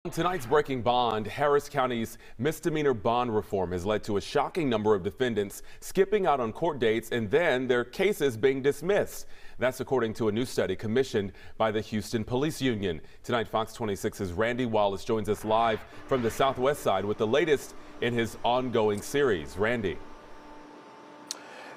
Tonight's Breaking Bond, Harris County's misdemeanor bond reform has led to a shocking number of defendants skipping out on court dates and then their cases being dismissed. That's according to a new study commissioned by the Houston Police Union. Tonight, Fox 26's Randy Wallace joins us live from the Southwest Side with the latest in his ongoing series. Randy.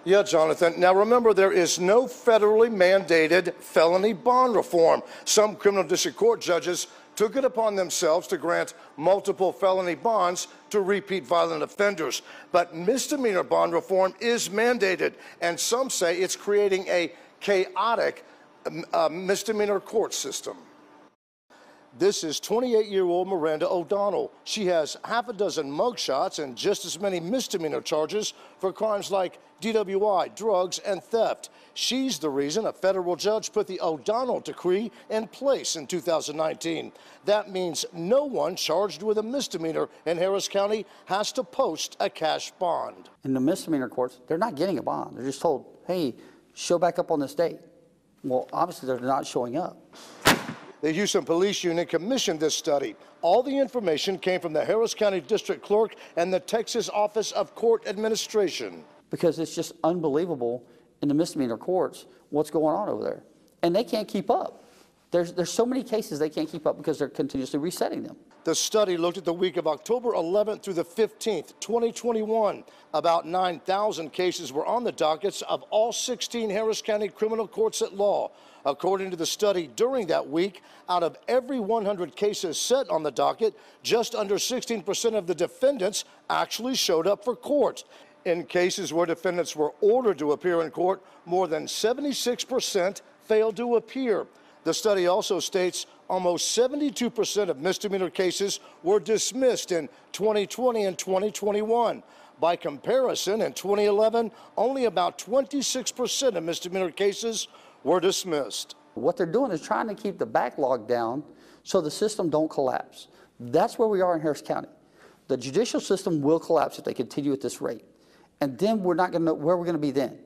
Yeah, Jonathan. Now remember, there is no federally mandated felony bond reform. Some criminal district court judges took it upon themselves to grant multiple felony bonds to repeat violent offenders. But misdemeanor bond reform is mandated, and some say it's creating a chaotic misdemeanor court system. This is 28-year-old Miranda O'Donnell. She has half a dozen mugshots and just as many misdemeanor charges for crimes like DWI, drugs, and theft. She's the reason a federal judge put the O'Donnell decree in place in 2019. That means no one charged with a misdemeanor in Harris County has to post a cash bond. In the misdemeanor courts, they're not getting a bond. They're just told, hey, show back up on this date. Well, obviously they're not showing up. The Houston Police Union commissioned this study. All the information came from the Harris County District Clerk and the Texas Office of Court Administration. Because it's just unbelievable in the misdemeanor courts what's going on over there. And they can't keep up. There's so many cases they can't keep up because they're continuously resetting them. The study looked at the week of October 11th through the 15th, 2021. About 9,000 cases were on the dockets of all 16 Harris County criminal courts at law. According to the study, during that week, out of every 100 cases set on the docket, just under 16% of the defendants actually showed up for court. In cases where defendants were ordered to appear in court, more than 76% failed to appear. The study also states almost 72% of misdemeanor cases were dismissed in 2020 and 2021. By comparison, in 2011, only about 26% of misdemeanor cases were dismissed. What they're doing is trying to keep the backlog down so the system don't collapse. That's where we are in Harris County. The judicial system will collapse if they continue at this rate. And then we're not going to know where we're going to be then.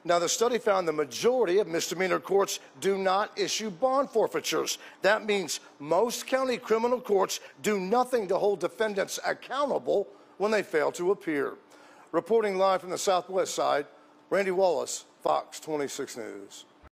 Now, the study found the majority of misdemeanor courts do not issue bond forfeitures. That means most county criminal courts do nothing to hold defendants accountable when they fail to appear. Reporting live from the Southwest Side, Randy Wallace, Fox 26 News.